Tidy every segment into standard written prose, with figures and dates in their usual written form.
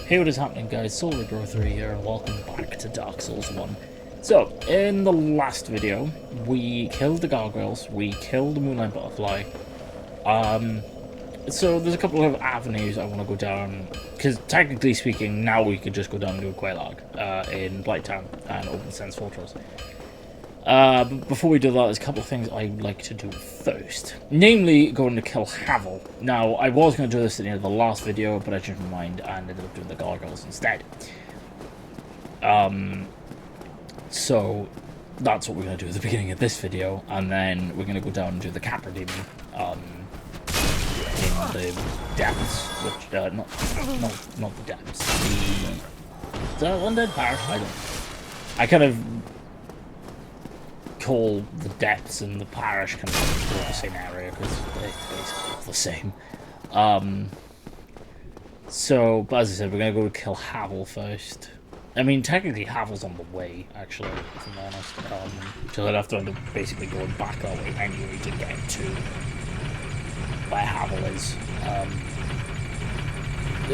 Hey, what is happening, guys? Solar3 here, and welcome back to Dark Souls 1. So, in the last video, we killed the gargoyles, we killed the moonlight butterfly. So there's a couple of avenues I want to go down, because technically speaking, now we could just go down and do a Quelaag in Blighttown and Open Sense Fortress. But before we do that, there's a couple of things I'd like to do first. Namely, going to kill Havel. Now, I was going to do this at the end of the last video, but I changed my mind and ended up doing the gargoyles instead. So, that's what we're going to do at the beginning of this video, and then we're going to go down and do the Capra Demon, in the depths, which, not the depths, the undead parish, I kind of call the depths and the parish kind of the same area because it's basically the same. So, but as I said, we're gonna go kill Havel first. I mean, technically Havel's on the way, actually, if I'm honest. So I'd have to end up basically going back that way anyway to get to where Havel is.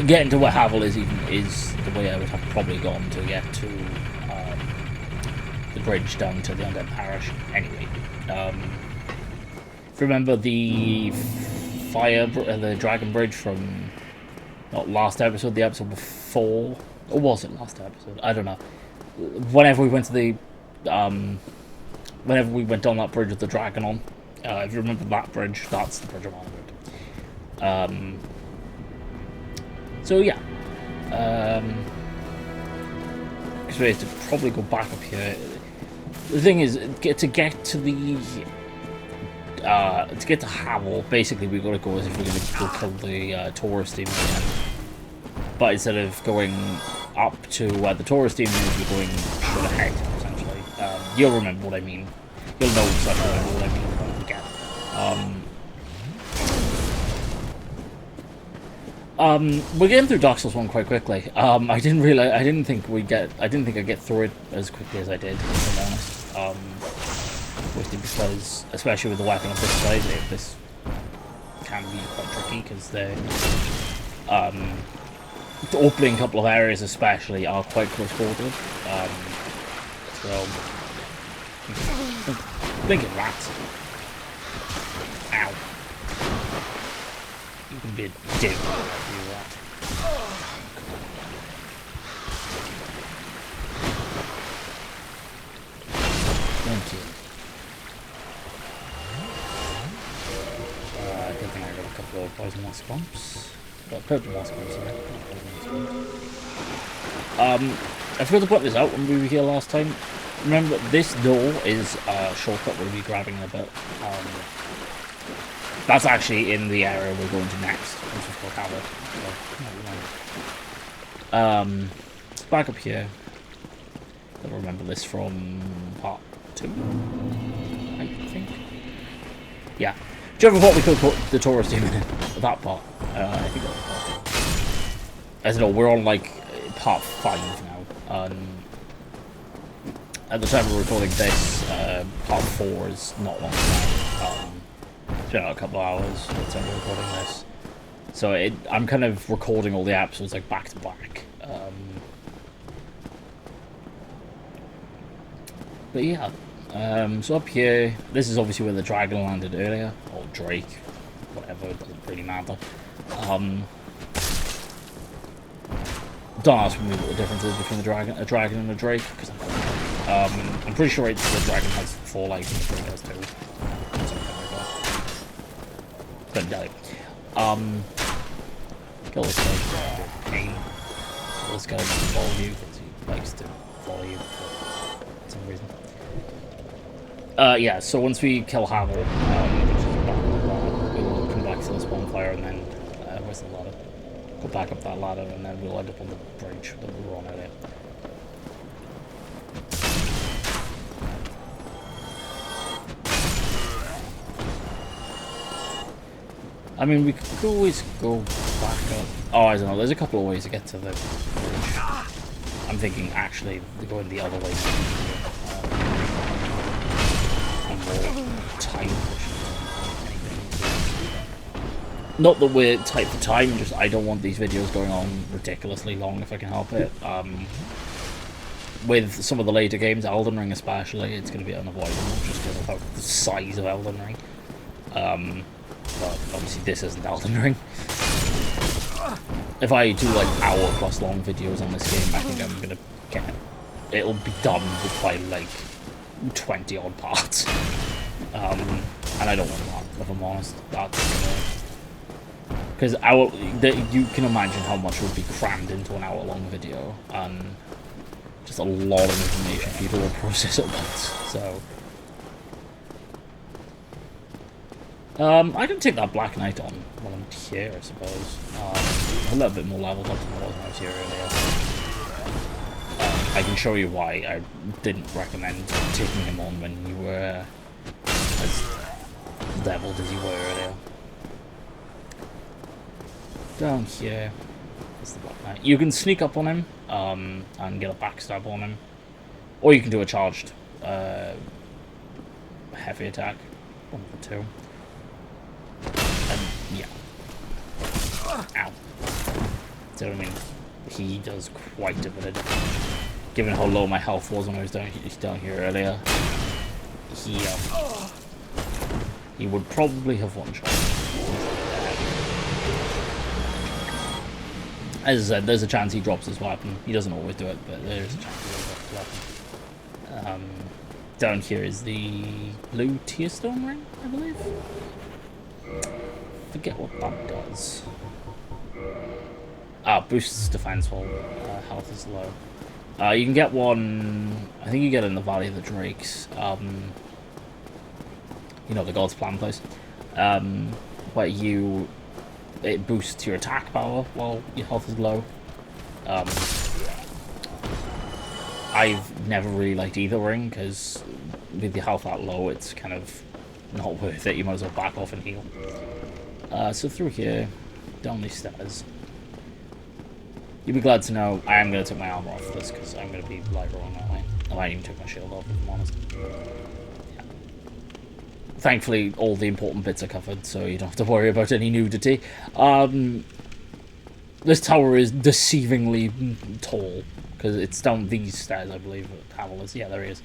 Getting to where Havel is even is the way I would have probably gone to get to the bridge down to the Undead Parish. Anyway, if you remember the the Dragon Bridge from not last episode, the episode before, or was it last episode? I don't know. Whenever we went to the, whenever we went down that bridge with the dragon on, if you remember that bridge, that's the bridge I'm on about. So yeah, because we have to probably go back up here. The thing is, to get to Havel, basically we've got to go as if we're going to go kill the Taurus demon again. But instead of going up to where the Taurus demon is, we're going straight ahead, essentially. You'll remember what I mean. You'll know exactly what I mean when we get. We're getting through Dark Souls 1 quite quickly. I didn't think I'd get through it as quickly as I did, to be honest. Mostly because, especially with the weapon of this size, this can be quite tricky because the opening couple of areas especially are quite close quartered. So blinking rats. Ow. You can be a dick if you rat. Thank you. I don't think I got a couple of poison moss bumps. Purple moss bumps, sorry. I forgot to point this out when we were here last time. Remember, this door is a shortcut we'll be grabbing in a bit. That's actually in the area we're going to next, which is called Havel. So, back up here. I don't remember this from part 2, I think. Yeah. Do you ever thought we could put the Taurus demon in that part? I think that was part 2. As you know, we're on like part 5 now. At the time we're recording this, part 4 is not long now. A couple of hours by the time we're recording this. So I'm kind of recording all the episodes like back to back. But yeah, so up here, this is obviously where the dragon landed earlier, or Drake, whatever, it doesn't really matter. Don't ask me what the difference is between a dragon and a Drake, because I'm pretty sure the dragon has 4 legs and the Drake has 2. Something like that. Couldn't tell you. Kill this guy, pain. So this guy doesn't follow you, because he likes to follow you for some reason. Yeah, so once we kill Havel, we'll come back to this bonfire and then, where's the ladder? Go back up that ladder and then we'll end up on the bridge that we were on earlier. I mean, we could always go back up. Oh, I don't know, there's a couple of ways to get to the bridge. I'm thinking, actually, going the other way. More time pushing anything. Not that we're tight for time, just I don't want these videos going on ridiculously long if I can help it. With some of the later games, Elden Ring especially, it's going to be unavoidable just because of the size of Elden Ring. But obviously this isn't Elden Ring. If I do like hour-plus long videos on this game, I think I'm going to get it. It'll be done with by like 20 odd parts. And I don't want that, if I'm honest. Because you can imagine how much would be crammed into an hour-long video, and just a lot of information people will process at once. So, I can take that Black Knight on while I'm here, I suppose. A little bit more leveled up than I was when I was here earlier. I can show you why I didn't recommend taking him on when you were as leveled as you were earlier. Down here is the Black Knight. You can sneak up on him and get a backstab on him, or you can do a charged heavy attack. One of the two. And yeah. Ow. So I mean, he does quite a bit of damage. Given how low my health was when I was down here earlier, he would probably have one shot. As I said, there's a chance he drops his weapon. He doesn't always do it, but there's a chance he will drop his weapon. Down here is the blue Tearstone ring, I believe. Forget what that does. Boosts defense while health is low. You can get one, I think you get it in the Valley of the Drakes. You know, the God's Plan place. Where it boosts your attack power while your health is low. I've never really liked either ring, because with your health that low, it's kind of not worth it. You might as well back off and heal. So through here, down these stairs. You'll be glad to know I am going to take my armor off this, because I'm going to be lighter on that way. I might even take my shield off, if I'm honest. Yeah. Thankfully, all the important bits are covered, so you don't have to worry about any nudity. This tower is deceivingly tall, because it's down these stairs, I believe. Havel is. Yeah, there he is.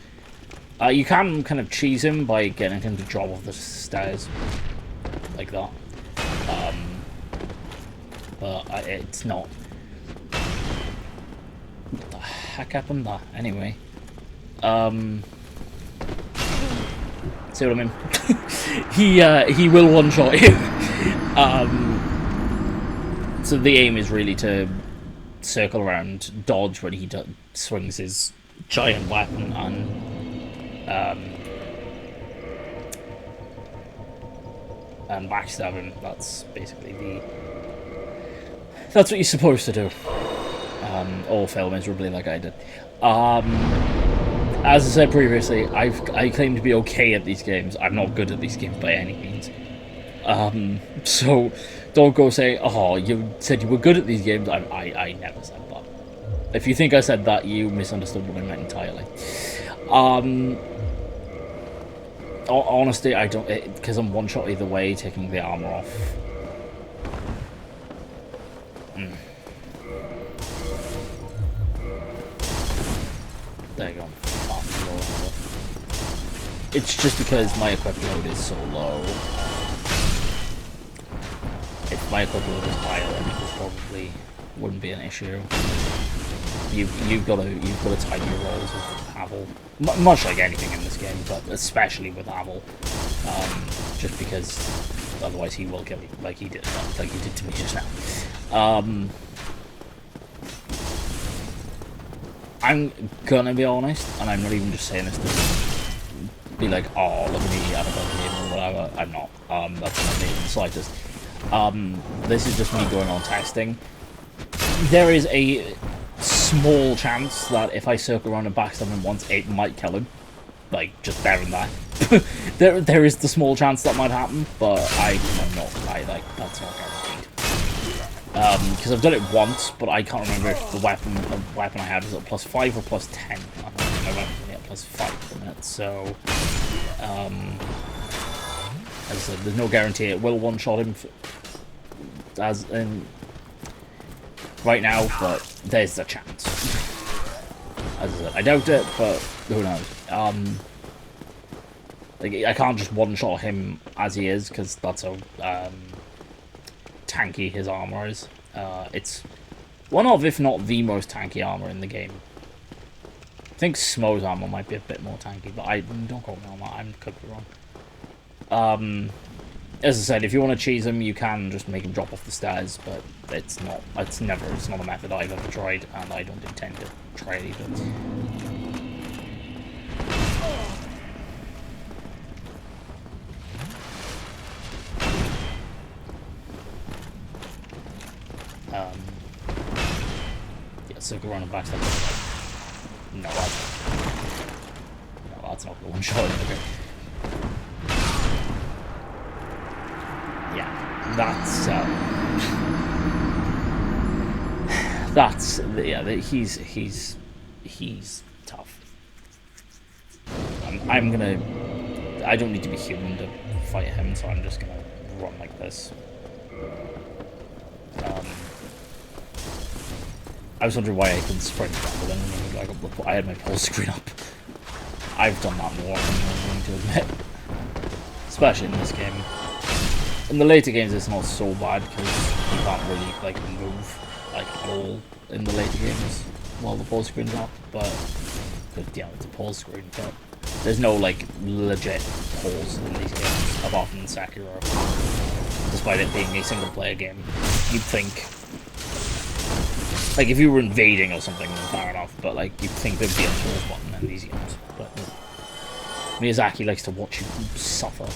You can kind of cheese him by getting him to drop off the stairs, like that. But it's not. What the heck happened there? Anyway. See what I mean? he will one-shot you. So the aim is really to circle around, dodge when he swings his giant weapon, and backstab him. That's basically that's what you're supposed to do. Or fail miserably like I did. As I said previously, I claim to be okay at these games. I'm not good at these games by any means. So don't go say, oh, you said you were good at these games. I never said that. If you think I said that, you misunderstood what I meant entirely. Honestly, I don't, because I'm one shot either way, taking the armor off. There you go. It's just because my equip load is so low. If my equip load was higher, then it probably wouldn't be an issue. You've got to time your rolls with Havel, much like anything in this game, but especially with Havel, just because otherwise he will kill you, like he did to me just now. I'm gonna be honest, and I'm not even just saying this to be like, oh, look at me, I have a good game or whatever. I'm not. That's not me in the slightest. This is just me going on testing. There is a small chance that if I circle around and backstab him once, it might kill him. Like, just there and there. there is the small chance that might happen, but that's not guaranteed. Because I've done it once, but I can't remember if the weapon I had was at +5 or +10. I think my weapon was at +5 for a minute, so as I said, there's no guarantee it will one-shot him just as in right now, but there's a chance. As I said, I doubt it, but who knows? Like, I can't just one-shot him as he is, because that's how tanky his armor is. It's one of, if not the most tanky armor in the game. I think Smo's armor might be a bit more tanky, but don't quote me on that, I could be wrong. As I said, if you want to cheese him, you can just make him drop off the stairs, but it's not a method I've ever tried, and I don't intend to try it either. Yeah, so go around and backstab. No, that's not the one shot. Okay. Yeah, he's tough. I don't need to be human to fight him, so I'm just gonna run like this. I was wondering why I couldn't sprint rather than I had my pulse screen up. I've done that more than I'm going to admit. Especially in this game. In the later games it's not so bad because you can't really like move like at all in the later games while the pulse screen's up, but yeah, it's a pulse screen, but there's no like legit pulse in these games apart from Sekiro. Despite it being a single player game. You'd think, like, if you were invading or something, then fair enough, but, like, you'd think there'd be a pause button in these games. But Miyazaki likes to watch you suffer.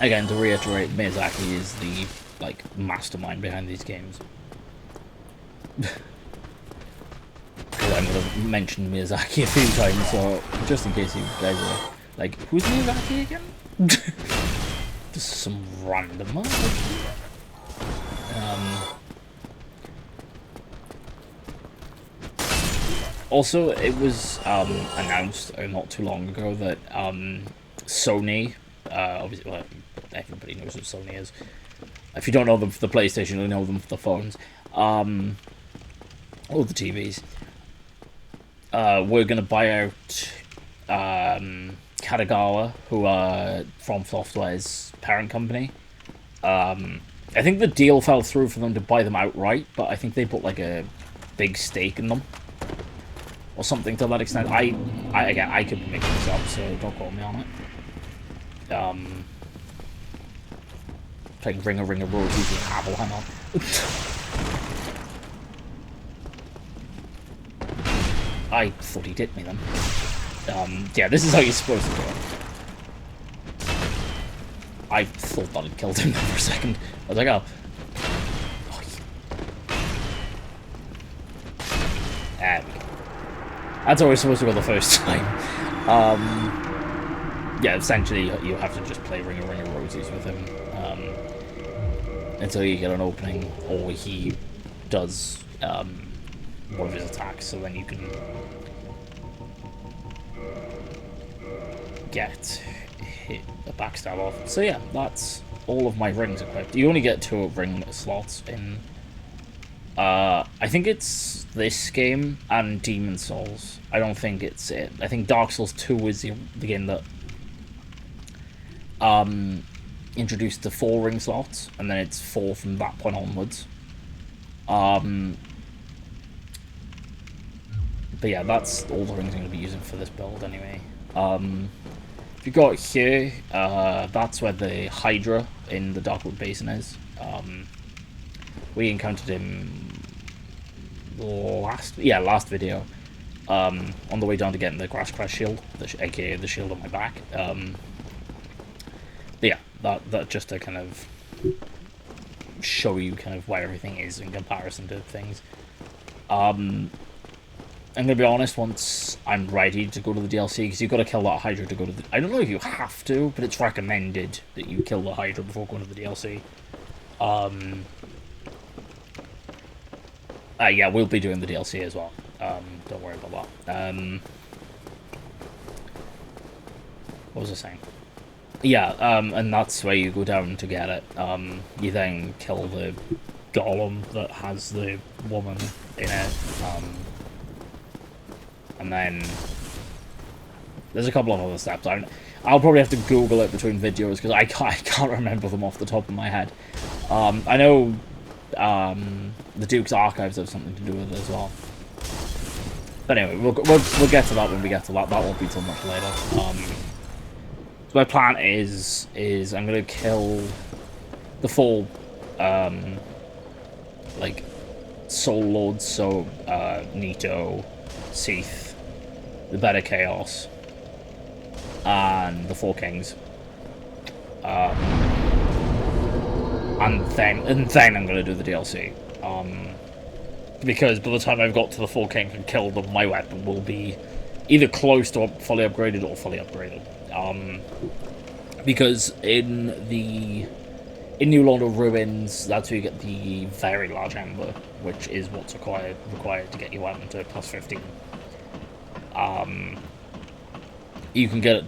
Again, to reiterate, Miyazaki is the, like, mastermind behind these games. Because I'm going to mention Miyazaki a few times, so just in case you guys are like, who's Miyazaki again? Just some random. Also, it was announced not too long ago that Sony, obviously, well, everybody knows what Sony is. If you don't know them for the PlayStation, you know them for the phones. All the TVs. We're gonna buy out Katagawa, who are From Software's parent company. I think the deal fell through for them to buy them outright, but I think they put like a big stake in them. Or something to that extent. Again, I could be making this up, so don't quote me on it. Playing Ring of Roses with Apple, hang on. I thought he did me then. Yeah, this is how you're supposed to do it. I thought that had killed him for a second. I was like, oh. There we go. That's always supposed to go the first time. Yeah, essentially you have to just play Ring of Roses with him until you get an opening, or he does one of his attacks, so then you can get hit a backstab off. So yeah, that's all of my rings equipped. You only get 2 ring slots in I think it's this game and Demon Souls. I don't think it's it. I think Dark Souls 2 is the game that introduced the 4 ring slots, and then it's 4 from that point onwards. But yeah, that's all the rings I'm going to be using for this build anyway. If you got here, that's where the Hydra in the Darkwood Basin is. We encountered him last video, on the way down to getting the Grass Crest shield, aka the shield on my back. But yeah, that just to kind of show you kind of where everything is in comparison to things. I'm gonna be honest, once I'm ready to go to the DLC, because you've got to kill that Hydra to go to the... I don't know if you have to, but it's recommended that you kill the Hydra before going to the DLC. Yeah, we'll be doing the DLC as well. Don't worry about that. What was I saying? Yeah, and that's where you go down to get it. You then kill the golem that has the woman in it, and then there's a couple of other steps. I'll probably have to Google it between videos because I can't remember them off the top of my head. I know the Duke's archives have something to do with it as well. But anyway, we'll get to that when we get to that. That won't be till much later. So my plan is I'm gonna kill the full like Soul Lords, so Nito, Seath, the Better Chaos, and the Four Kings. And then I'm gonna do the DLC. Because by the time I've got to the Four Kings and killed them, my weapon will be either close to fully upgraded or fully upgraded. Because in New Lord of Ruins, that's where you get the very large ember, which is what's required to get your weapon to plus 15. You can get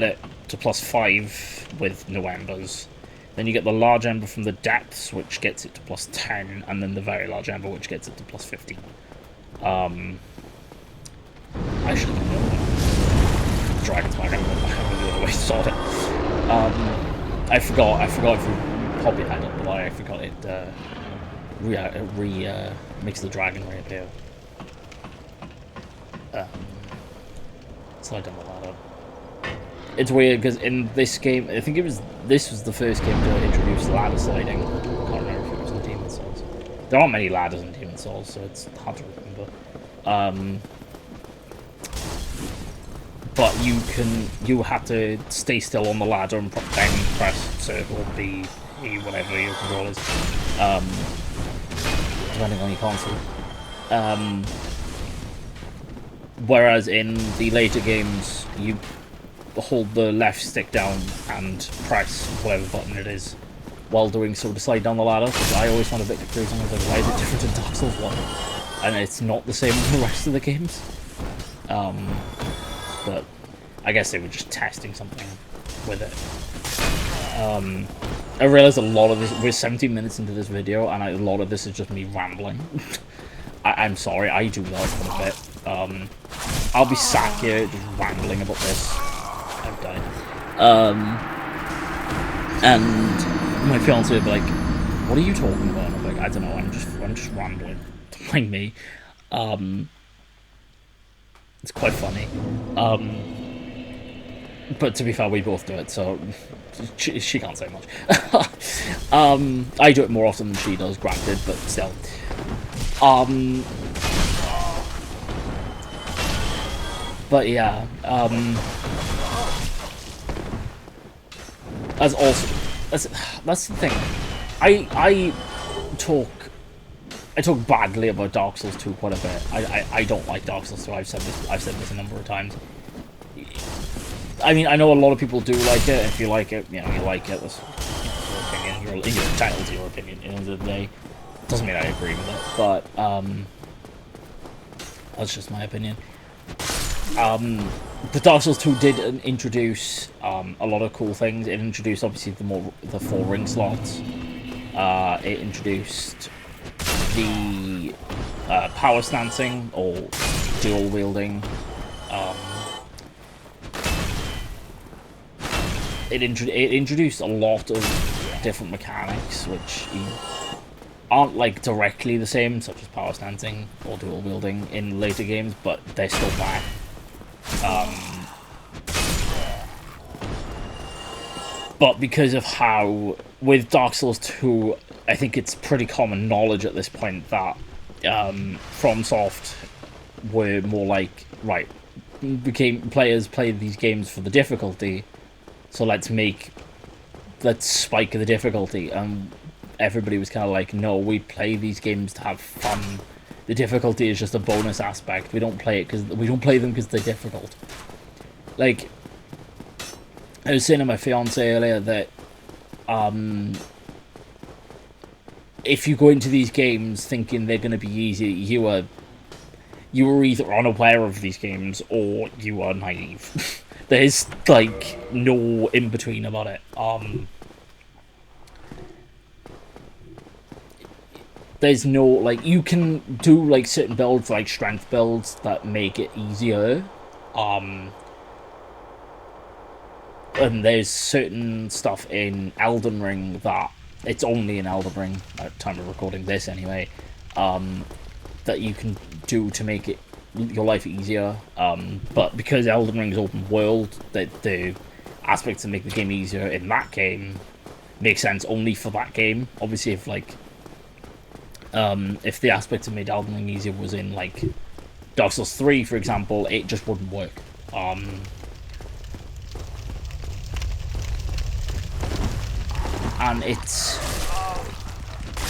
it to plus 5 with no embers. Then you get the large ember from the depths, which gets it to plus 10, and then the very large ember, which gets it to plus 15. I should have known that. Dragon's back. I haven't the other way to sort it. I forgot if you pop your head up, but I forgot it. Makes the dragon reappear. Slide down the ladder. It's weird because in this game, I think this was the first game to introduce ladder sliding. I can't remember if it was in Demon's Souls. There aren't many ladders in Demon's Souls, so it's hard to remember. But you have to stay still on the ladder and then press circle, B, E, whatever your control is, depending on your console. Whereas in the later games, you hold the left stick down and press whatever button it is while doing so to slide down the ladder. Because I always found a bit confusing. I was like, why is it different in Dark Souls 1? And it's not the same in the rest of the games. But I guess they were just testing something with it. I realized a lot of this, we're 17 minutes into this video, and a lot of this is just me rambling. I'm sorry, I do that quite a bit. I'll be sat here just rambling about this. I've died. And my fiance would be like, "What are you talking about?" And I'm like, "I don't know. I'm just rambling." Don't mind me. It's quite funny. But to be fair, we both do it, so she can't say much. I do it more often than she does, granted, but still. But yeah, that's the thing. I talk badly about Dark Souls 2 quite a bit. I don't like Dark Souls 2. I've said this a number of times. I mean, I know a lot of people do like it. If you like it, you like it. That's your opinion. You're entitled to your opinion. At the end of the day, doesn't mean I agree with it, but that's just my opinion. The Dark Souls 2 did introduce a lot of cool things. It introduced obviously the 4 ring slots. It introduced the power stancing or dual wielding. It introduced a lot of different mechanics which aren't like directly the same, such as power stancing or dual wielding in later games, but they're still back. But because of how, with Dark Souls 2, I think it's pretty common knowledge at this point that FromSoft were more like, right, players play these games for the difficulty, so let's spike the difficulty. And everybody was kind of like, no, we play these games to have fun. The difficulty is just a bonus aspect. We don't play them because they're difficult. Like, I was saying to my fiance earlier that if you go into these games thinking they're going to be easy, you were either unaware of these games or you are naive. There's like no in between about it. There's no like you can do like certain builds like strength builds that make it easier. And there's certain stuff in Elden Ring that it's only in Elden Ring at the time of recording this anyway. That you can do to make it your life easier, but because Elden Ring's open world, the aspects that make the game easier in that game make sense only for that game. Obviously, if like if the aspect that made Elden Ring easier was in like Dark Souls 3, for example, it just wouldn't work. And it's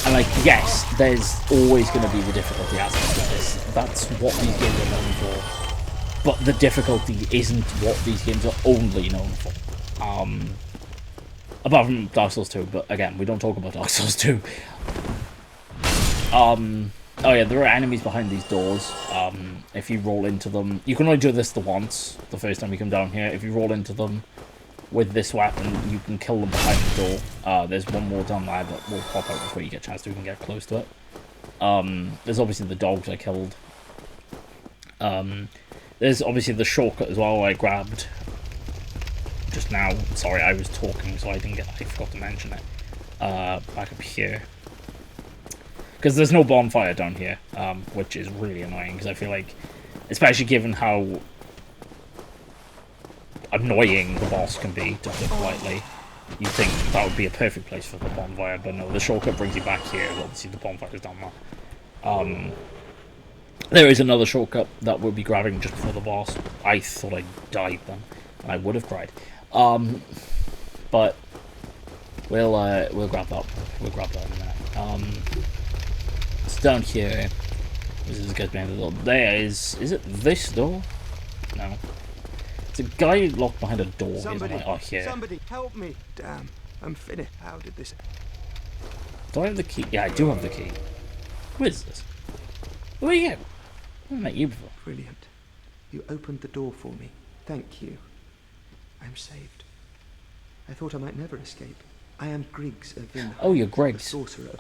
and like yes, there's always going to be the difficulty aspect of this. That's what these games are known for. But the difficulty isn't what these games are only known for. Apart from Dark Souls 2, but again, we don't talk about Dark Souls 2. Oh yeah, there are enemies behind these doors. If you roll into them, you can only do this once, the first time you come down here. If you roll into them with this weapon, you can kill them behind the door. There's one more down there that will pop out before you get a chance to even get close to it. There's obviously the dogs I killed. There's obviously the shortcut as well I grabbed just now. Sorry, I was talking, so I forgot to mention it. Back up here. Because there's no bonfire down here, which is really annoying, because I feel like, especially given how annoying the boss can be, to put it politely, you'd think that would be a perfect place for the bonfire, but no, the shortcut brings you back here. Obviously the bonfire is down there. There is another shortcut that we'll be grabbing just before the boss. I thought I died then, and I would have cried. But we'll grab that. We'll grab that in a minute. It's down here. This is gets behind the door. There is it this door? No. It's a guy locked behind a door. Somebody, oh, here. Somebody help me. Damn, I'm finished. How did this... Do I have the key? Yeah, I do have the key. Who is this? Who are you? I haven't met you before. Brilliant. You opened the door for me. Thank you. I'm saved. I thought I might never escape. I am Griggs of Vinheim. Oh, you're Griggs. The sorcerer of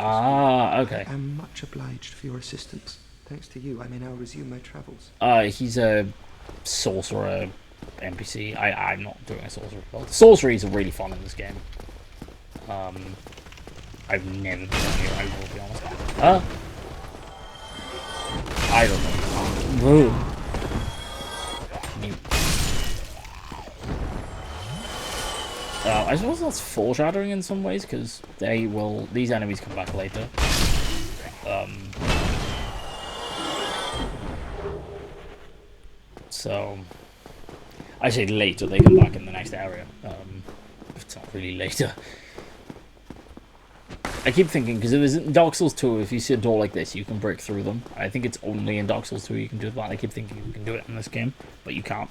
okay. I am much obliged for your assistance. Thanks to you, I may now resume my travels. He's a sorcerer NPC. I'm not doing a sorcerer build. Sorceries are really fun in this game. I've never been here, I will be honest. I don't know. Whoa. I suppose that's foreshadowing in some ways, because these enemies come back later. So, I say later, they come back in the next area. It's not really later. I keep thinking, because if it's in Dark Souls 2, if you see a door like this, you can break through them. I think it's only in Dark Souls 2 you can do that. I keep thinking you can do it in this game, but you can't.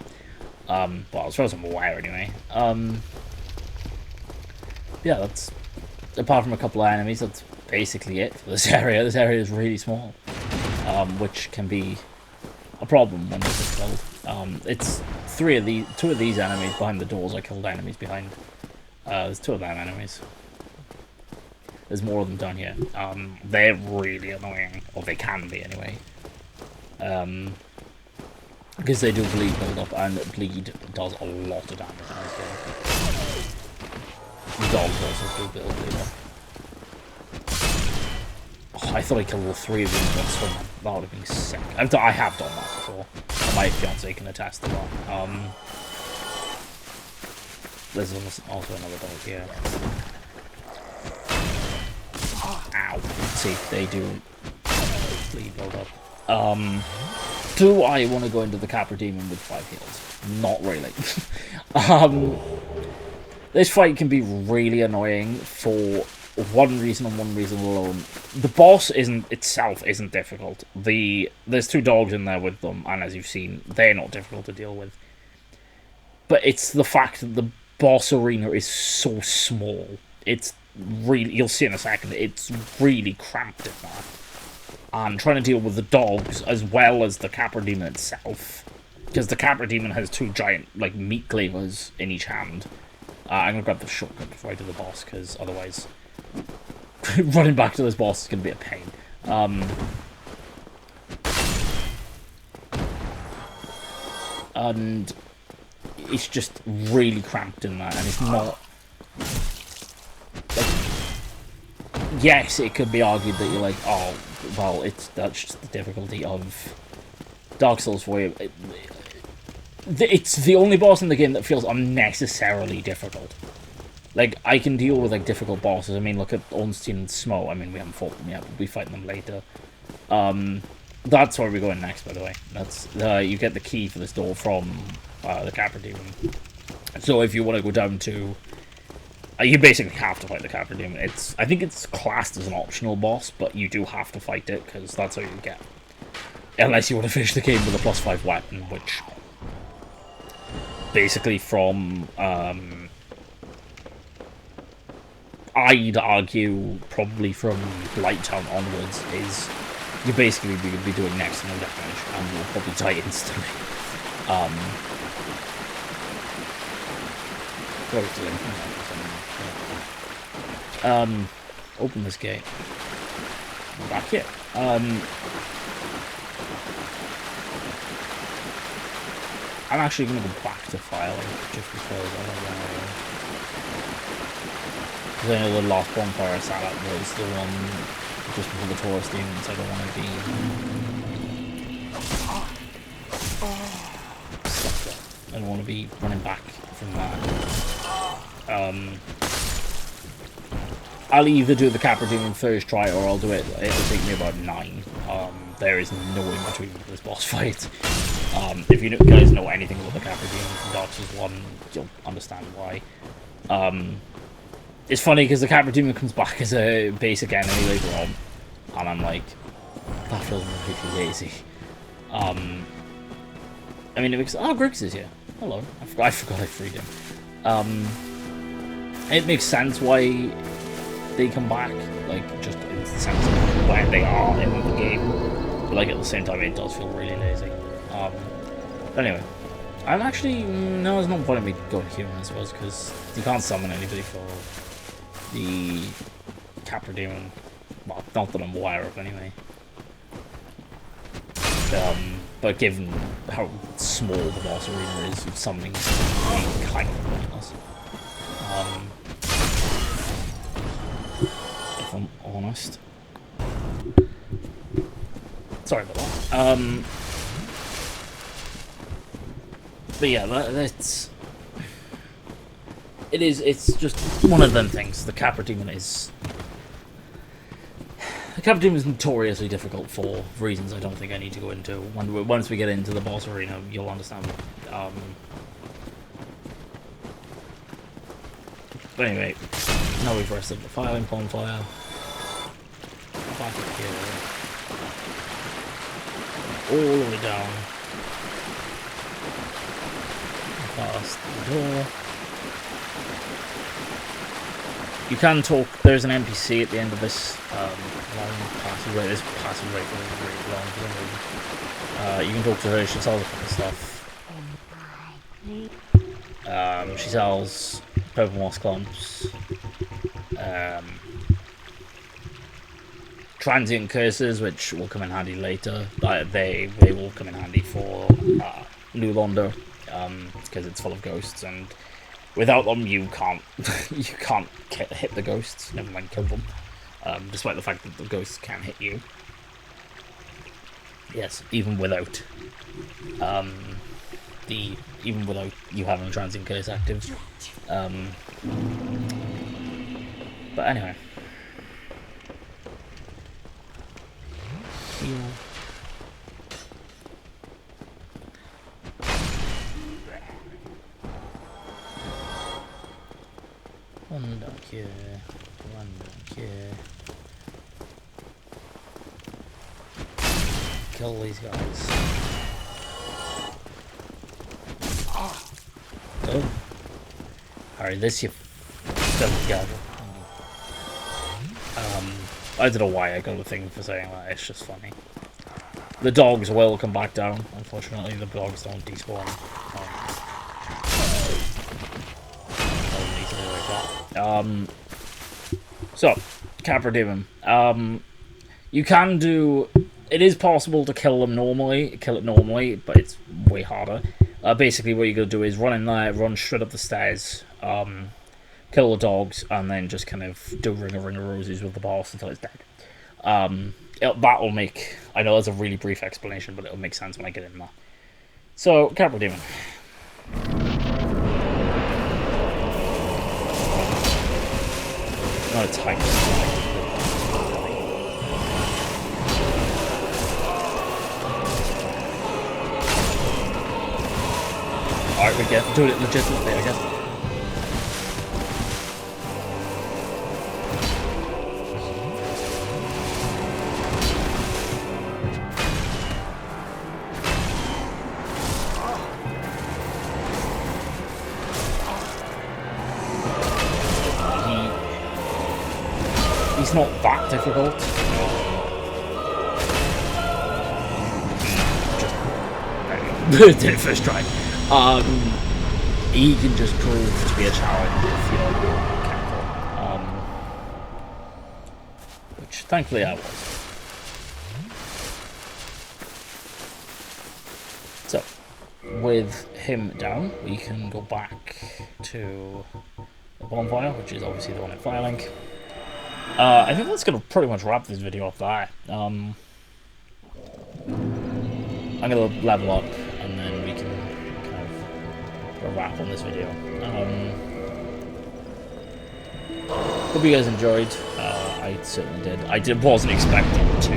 Well, as far as I'm aware, anyway. Yeah, that's... Apart from a couple of enemies, that's basically it for this area. This area is really small, which can be a problem when it's built. It's two of these enemies behind the doors. I killed enemies behind. There's two of them enemies. There's more of them down here. They're really annoying, or they can be anyway. Because they do bleed build up, and bleed does a lot of damage in this game. The dogs also do build up. Oh, I thought I killed all three of them in one swim. That would have been sick. I have done that before. My fiance can attest to that. There's also another dog here. Ow. See, they do bleed build up. Do I want to go into the Capra Demon with 5 heals? Not really. This fight can be really annoying for one reason and one reason alone. The boss isn't difficult. There's 2 dogs in there with them, and as you've seen, they're not difficult to deal with. But it's the fact that the boss arena is so small. It's really, you'll see in a second, it's really cramped in there. And trying to deal with the dogs as well as the Capra Demon itself because the Capra Demon has 2 giant, like, meat cleavers in each hand. I'm gonna grab the shortcut before I do the boss, because otherwise running back to this boss is gonna be a pain. And it's just really cramped in that, and it's not... Like, yes, it could be argued that you're like, oh, well, that's just the difficulty of Dark Souls for you. It's the only boss in the game that feels unnecessarily difficult. Like, I can deal with, like, difficult bosses. I mean, look at Ornstein and Smo. I mean, we haven't fought them yet, but we'll be fighting them later. That's where we're going next, by the way. That's you get the key for this door from the Capra Demon. So if you want to go down to... you basically have to fight the Capra Demon. I think it's classed as an optional boss, but you do have to fight it, because that's how you get. Unless you want to finish the game with a +5 weapon, which... Basically from... I'd argue, probably from Blighttown onwards, is... You basically be doing next to no damage, and you'll probably die instantly. Open this gate. I'm back here. I'm actually going to go back to filing, just because I know the last bonfire I sat at was the one just before the Taurus demons. I don't want to be stuck there. I don't want to be running back from that. I'll either do the Capra Demon first try, or I'll do it. It'll take me about 9. There is no in between for this boss fight. If you guys know anything about the Capra Demon from Dark Souls 1, you'll understand why. It's funny because the Capra Demon comes back as a basic enemy later on, and I'm like, that feels really lazy. I mean, it makes... Oh, Griggs is here. Hello. I forgot I freed him. It makes sense why they come back, like, just in the sense of where they are in the game. But, like, at the same time, it does feel really lazy. But anyway. I'm actually... No, there's no point in me going human, I suppose, because you can't summon anybody for the Capra Demon. Well, not that I'm aware of, anyway. But given how small the boss arena is, summoning is kind of pointless. If I'm honest. Sorry about that. But yeah, it's just one of them things. The Capra Demon is... The Capra Demon is notoriously difficult for reasons I don't think I need to go into. Once we get into the boss arena, you'll understand. But anyway, now we've rested the firing bonfire. Back up here. All the way down. Past the door. You can talk. There's an NPC at the end of this long passageway. This passageway is really long for some reason. You can talk to her. She sells a couple of stuff. She sells purple moss clumps. Transient curses, which will come in handy later. They will come in handy for New Londo, because it's full of ghosts, and without them you can't hit the ghosts. Never mind kill them. Despite the fact that the ghosts can hit you. Yes, even without you having transient curse active. But anyway. One down here, one down here. Kill these guys. Oh. Alright, this you filthy gadget. I don't know why I got a thing for saying that, it's just funny. The dogs will come back down. Unfortunately, the dogs don't despawn. So, Capra Demon. You can do... It is possible to kill it normally, but it's way harder. Basically, what you're going to do is run in there, run straight up the stairs, kill the dogs, and then just kind of do ring of roses with the boss until it's dead. That will make... I know that's a really brief explanation, but it'll make sense when I get in there. So, Capra Demon. Not a type. Alright, we get doing it legitimately, I guess. He's not that difficult. Just did it first try. He can just prove to be a challenge if you're careful. Which thankfully I was. So, with him down, we can go back to the bonfire, which is obviously the one in Firelink. I think that's going to pretty much wrap this video up there. I'm going to level up, and then we can kind of put a wrap on this video. Hope you guys enjoyed. I certainly did. Wasn't expecting to.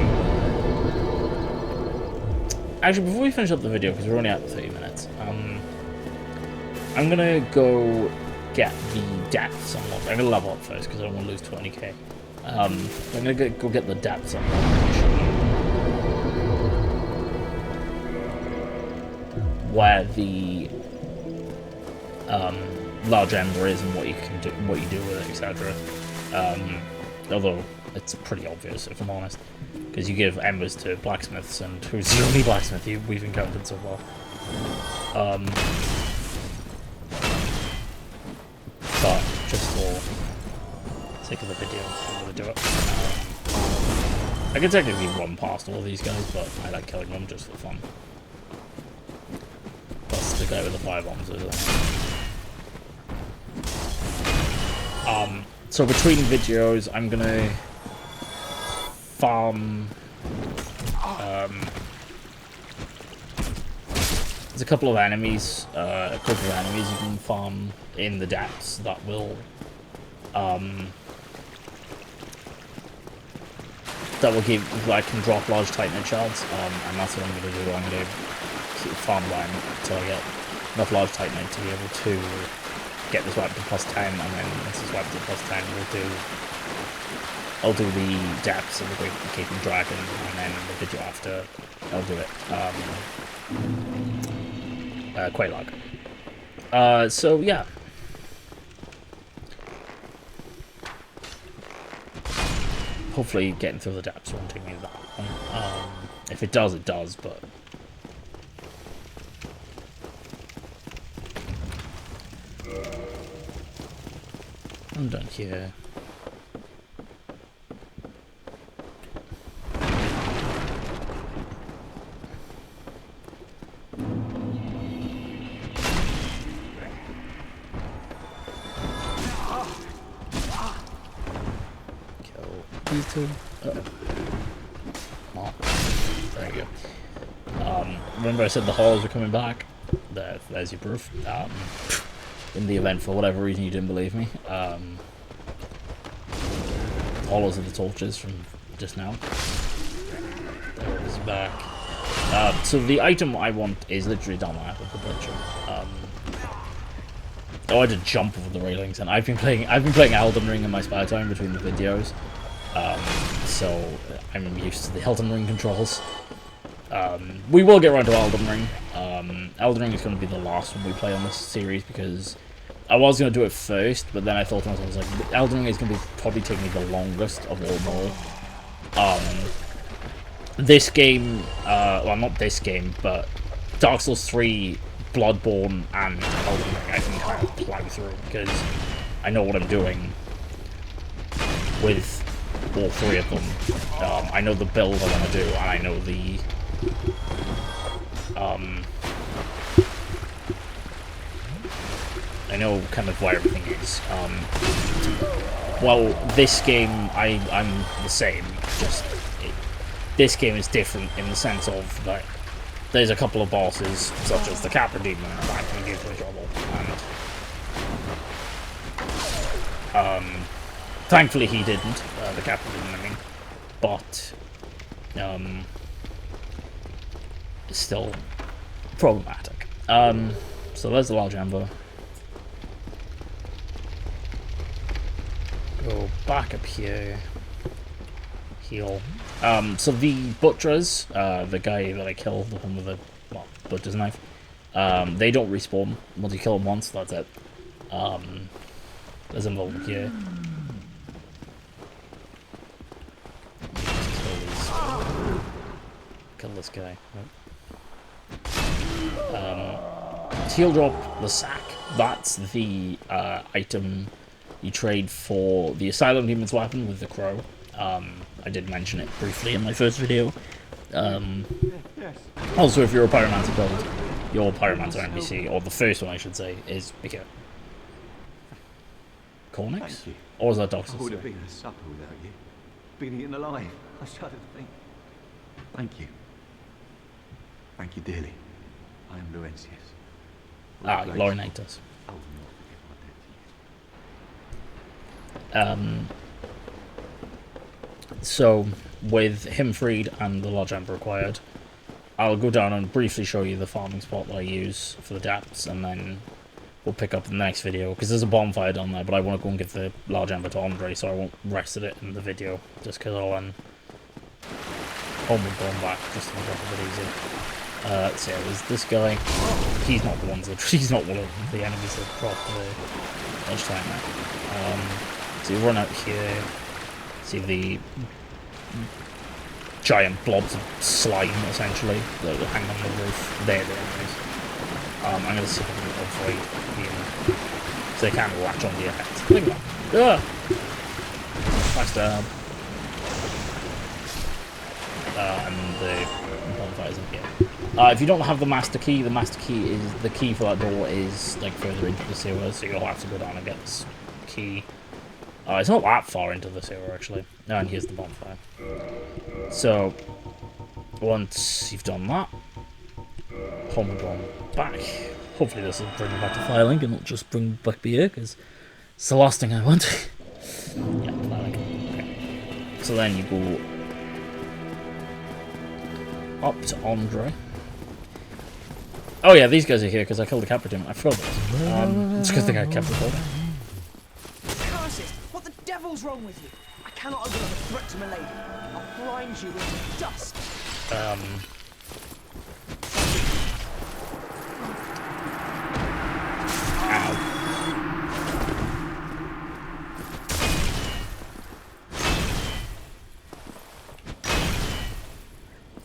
Actually, before we finish up the video, because we're only at 30 minutes, I'm going to go get the depths unlocked. I'm going to level up first, because I don't want to lose 20k. I'm going to go get the depths unlocked. Where the large ember is and what you can do, what you do with it, etc. Although it's pretty obvious, if I'm honest, because you give embers to blacksmiths, and who's the only blacksmith we've encountered so far. But just for sake of the video, I'm gonna do it. I can technically run past all these guys, but I like killing them just for fun. Plus the guy with the fire bombs is so between videos, I'm gonna farm. There's a couple of enemies, you can farm in the depths that will, give, I can drop large titanite shards, and that's what I'm gonna do. I'm gonna keep farm line until I get enough large titanite to be able to get this weapon to plus 10, and then once this weapon to plus 10, I'll do the depths of the Great Gaping Dragon, and then the video after, I'll do it, Quelaag. So yeah. Hopefully getting through the depths won't take me that long. If it does, it does, but... I'm done here. These two. Oh, there you go. Remember I said the halls are coming back? There's your proof. In the event, for whatever reason, you didn't believe me. Hollows of the torches from just now. There it is back. So the item I want is literally down there with the butcher. I had to jump over the railings, and I've been playing Elden Ring in my spare time between the videos. So I'm used to the Elden Ring controls. We will get around to Elden Ring. Elden Ring is going to be the last one we play on this series, because I was going to do it first, but then I thought to myself, I was like, Elden Ring is going to probably take me the longest of all. this game, well, not this game, but Dark Souls 3, Bloodborne, and Elden Ring, I can kind of plow through because I know what I'm doing with all three of them. I know the build I want to do, and I know the I know kind of where everything is. Well, this game, I'm the same, just this game is different in the sense of that there's a couple of bosses, such as the Capra Demon, that can give me trouble, and thankfully he didn't, the Capra Demon, I mean, but it's still problematic. So there's the large amber. Go back up here. Heal. So the butchers, the guy that I killed, the one with the butcher's knife, they don't respawn. Once you kill them once, that's it. There's another one here. Kill this guy. Heal drop, the sack. That's the item you trade for the Asylum Demon's weapon with the crow. I did mention it briefly in my first video. Also, if you're a Pyromancer build, your Pyromancer NPC, or the first one I should say, is Mika. Cornix? Or was that Doctor? I would have been a supper without you. Been eaten alive. I shudder to think. Thank you. Thank you dearly. I am Laurentius. Ah, Laurinators. I will not forget my debt to you. So, with him freed and the Lodge Amber acquired, I'll go down and briefly show you the farming spot that I use for the depths, and then we'll pick up in the next video, because there's a bonfire down there, but I want to go and give the Large Amber to Andre, so I won't rest it in the video, just because I'll homeward going back, just to make it a bit easier. So yeah, there's this guy. He's not one of the enemies that dropped the edge time there. So you run out here, see the giant blobs of slime, essentially, that hang on the roof. They're the enemies. I'm going to see if I can avoid being, so they can't latch onto your head. Look at that. Backstab. And the bonfire's in here. If you don't have the master key is the key for that door is like further into the sewer, so you'll have to go down and get this key. It's not that far into the sewer actually. And here's the bonfire. So once you've done that, homeward on back. Hopefully this will bring me back to filing and not just bring back beer, because it's the last thing I want. Yeah, filing. Okay. So then you go up to Andre. Oh yeah, these guys are here because I killed the Capra Demon. I forgot this. It's a good thing I kept recording. Curses! What the devil's wrong with you? I cannot open up a threat to my lady. I'll grind you into dust. Ow.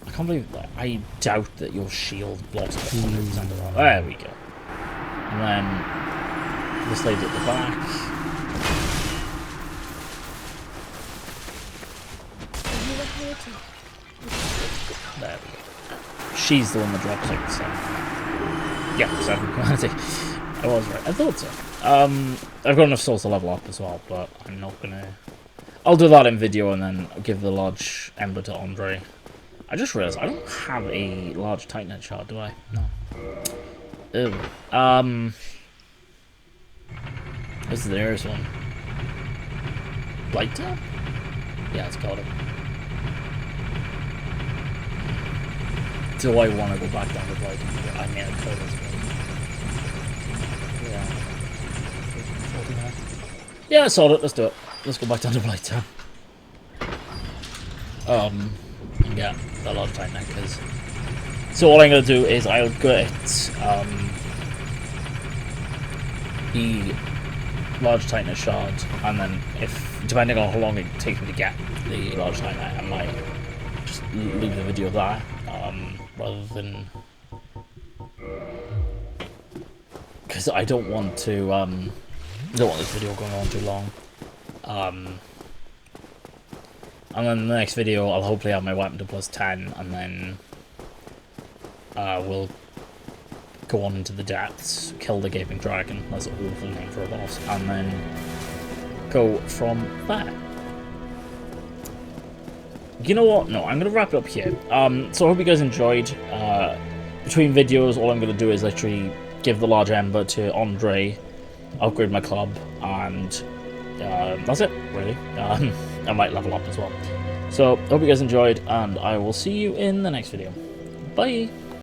I can't believe that. I doubt that your shield blocks 100% of that. There we go. And then this lady at the back. There we go. She's the one that drops like 7. Yeah, 7 quality. I was right. I thought so. I've got enough souls to level up as well, but I'm not gonna. I'll do that in video and then give the large ember to Andre. I just realised I don't have a large Titanite shard, do I? No. Ew. This is the nearest one. Blight Town? Yeah, it's got it. Do I want to go back down to Blight Town? I mean, I could as well. Yeah. Yeah, I saw it. Let's do it. Let's go back down to Blight Town. Yeah, a lot of time now, because so all I'm going to do is I'll get the large Titanite shard, and then if depending on how long it takes me to get the large Titanite, I might just leave the video there, rather than, because I don't want to, I don't want this video going on too long. And then the next video, I'll hopefully have my weapon to +10, and then we'll go on into the depths, kill the gaping dragon. That's an awful name for a boss, and then go from there. You know what? No, I'm going to wrap it up here. So I hope you guys enjoyed. Between videos, all I'm going to do is literally give the large ember to Andre, upgrade my club, and that's it, really. I might level up as well. So, hope you guys enjoyed, and I will see you in the next video. Bye!